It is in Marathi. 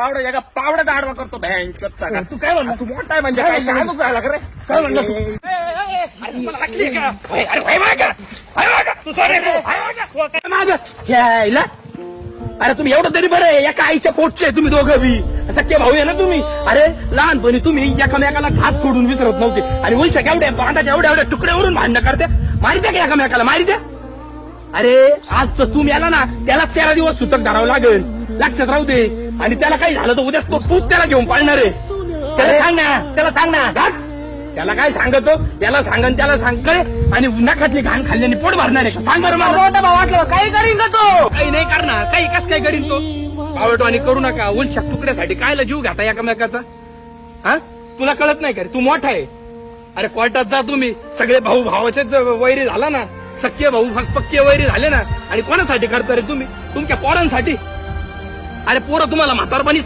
पावड्याचा आडवा करतो भॅनचोदचा का तू काय म्हणला? तू मोठा आहे म्हणजे काय शाळेत झाला का रे? काय म्हणला तू? अरे मला लागली का? अरे भाई मागं. भाई मागं. तू सोड रे. भाई मागं. काय मागं? जायला. अरे तुम्ही एवढं तरी बरं आहे, एका आईच्या पोटचे आहे तुम्ही दोघं बी. सख्खे भाऊ आहे ना तुम्ही. अरे लहानपणी तुम्ही एकामेकाला घास फोडून विसरत नव्हते आणि उलच्या केवढ्या बांधाच्या एवढ्या एवढ्या तुकड्यावरून भांडणं करते. मारी द्या का एकामेकाला, मारी द्या. अरे आज तर तुम्ही आला ना, त्याला 13 दिवस सुतक धरावं लागेल, लक्षात राहू दे. आणि त्याला काही झालं तर उद्या तूच त्याला घेऊन पाळणार आहे. त्याला सांग ना, त्याला सांग ना. त्याला काय सांगतो, त्याला सांगन त्याला सांग करे. आणि उन्हाखातली घाण खाल्ल्याने पोट भरणार आहे का? सांग बरं मला. मोठा भाऊ वाटलं काही करीन का तो? काही नाही करणार, काही कस काय करीन तो. आवडवाणी करू नका. उलच्या तुकड्यासाठी कायला जीव घाता एकामेकाचा? हा तुला कळत नाही का रे? तू मोठा आहे. अरे कोर्टात जा तुम्ही, सगळे भाऊ भावाचेच वैरी झाला ना, सख्खे भाऊ पक्के वैरी झाले ना. आणि कोणासाठी करता रे तुम्ही? तुमच्या पोरांसाठी. अरे पोरं तुम्हाला म्हातारपणी